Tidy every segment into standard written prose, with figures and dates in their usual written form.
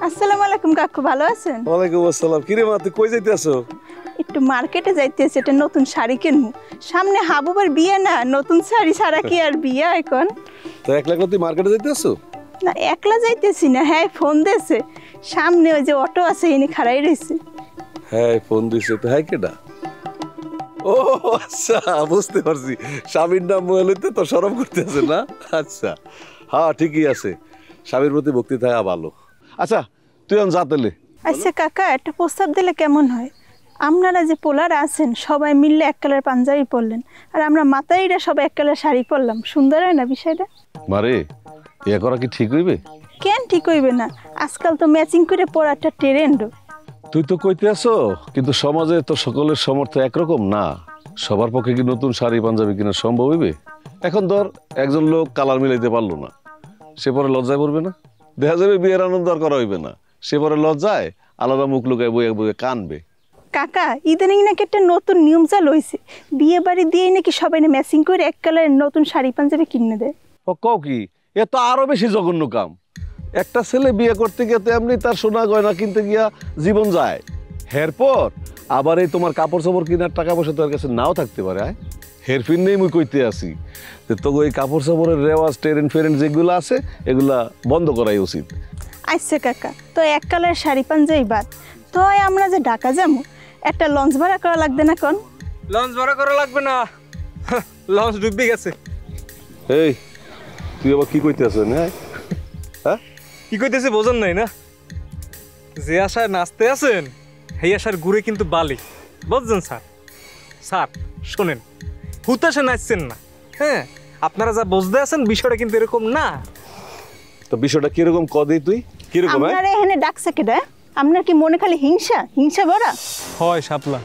আসসালামু আলাইকুম কাকু, ভালো আছেন? ওয়ালাইকুম আসসালাম। কিরে মা, তুই কই যাইতেছো? একটু মার্কেটে যাইতেছি, একটা নতুন শাড়ি কিনবো। সামনে হাবুবের বিয়ে না, নতুন শাড়ি ছাড়া কি আর বিয়ে এখন? তো একলা একলা তুই মার্কেটে যাইতেছো? না, একলা যাইতেছি না। হ্যাঁ, ফোন দিয়েছে, সামনে ওই যে অটো আছে এনে খাড়াই রয়েছে। হ্যাঁ, ফোন দিছে তো। হ্যাঁ, কেডা? ও আচ্ছা, বুঝতে পারছি। স্বামীর নাম লইতে তো শরম করতে আছে না? আচ্ছা, হ্যাঁ ঠিকই আছে। স্বামীর প্রতি ভক্তি থাকা ভালো। আচ্ছা, তুই যা তাহলে। আচ্ছা কাকা, একটা প্রস্তাব দিলে কেমন হয়? আপনারা যে পোলারা আছেন সবাই মিললে এক কালার পাঞ্জাবি পরলেন, আর আমরা মাতাইরা সবাই এক কালার শাড়ি পরলাম, সুন্দর হয় না বিষয়টা? মারে, এ করা কি ঠিক হইবে? কেন ঠিক হইবে না? আজকাল তো ম্যাচিং করে পরাটা ট্রেন্ড। তুই তো কইতে আছো, কিন্তু সমাজে তো সকলের সামর্থ্য একরকম না। সবার পক্ষে কি নতুন শাড়ি পাঞ্জাবি কিনা সম্ভব হইবে? এখন ধর একজন লোক কালার মিলাইতে পারলো না, সে পরে লজ্জায় পড়বে না? দেখা যাবে বিয়ের আনন্দ আর করা হইবে না, সে পরে লজ্জায় আলাদা মুখ লুকায় বইয়ে বইয়ে কানবে। কাকা, ইদানিং নাকি একটা নতুন নিয়ম চালু হয়েছে, বিয়ে বাড়ি দিয়েই নাকি সবাই না ম্যাচিং করে এক কালারের নতুন শাড়ি পাঞ্জাবি কিনে দেয়। ও কও কি? এ তো আরো বেশি জঘন্য কাম। একটা ছেলে বিয়ে করতে গিয়ে তো এমনি তার সোনা গয়না কিনতে গিয়া জীবন যায়, এরপর আবার এই তোমার কাপড় চাপড় কেনার টাকা পয়সা তোর কাছে নাও থাকতে পারে। হেরফির নেই মুই কইতে আসি যে তোকে ওই কাপড় চাপড়ের রেওয়াজ টেরেন্ট ফেরেন্ট যেগুলো আছে এগুলা বন্ধ করাই উচিত। আচ্ছা কাকা, তো এক কালারের শাড়ি পাঞ্জাবি বাদ, তো আমরা যে ঢাকা যাবো, একটা লঞ্চ ভাড়া করা লাগবে না? কোন লঞ্চ ভাড়া করা লাগবে না, লঞ্চ ডুবে গেছে। এই তুই আবার কি কইতে আছো? হ্যাঁ, কি কইতেছে বোঝেন নাই না? যে আশায় নাচতে আছেন সেই আশার ঘুরে কিন্তু বালি, বুঝছেন স্যার? স্যার শোনেন, হুতাশে নাচছেন না। হ্যাঁ, আপনারা যা বুঝতে আছেন বিষয়টা কিন্তু এরকম না। তো বিষয়টা কিরকম কদি তুই কিরকম? আপনারা এখানে ডাকছে কেডা? আপনার কি মনে খালি হিংসা হিংসা ভরা? হয় শাপলা,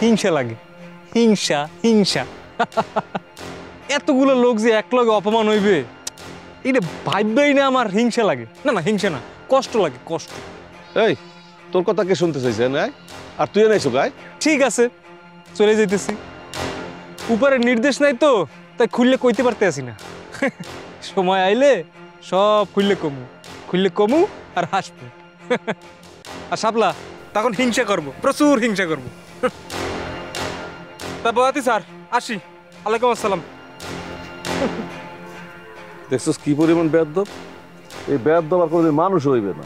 হিংসা লাগে, হিংসা হিংসা। এতগুলো লোক যে এক লগে অপমান হইবে এটা ভাববেই না আমার হিংসা লাগে। না না, হিংসা না, কষ্ট লাগে, কষ্ট। এই তোর কথা কে শুনতে চাইছে না? আর তুই নাইছো গায়? ঠিক আছে, চলে যাইতেছি। উপরে নির্দেশ নাই তো, তাই খুললে কইতে পারতে আসি না। সময় আইলে সব খুললে কমু আর হাসবো। আর শাপলা তখন হিংসা করবো, প্রচুর হিংসা করবো। তা বয়াতি স্যার, আসি। ওয়ালাইকুম আসসালাম। দেখছিস কি পরিমাণ বেয়াদব? এই বেয়াদব আর কোনোদিন মানুষ হইবে না,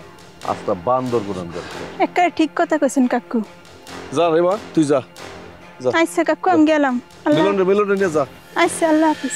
আস্তা বান্দর গুনান্দর। একেবারে ঠিক কথা কইছেন কাকু। যা রে মা, তুই যা। আচ্ছা কাকু, আমি গেলাম। মিলন রে নিয়ে যা। আচ্ছা, আল্লাহ হাফিজ।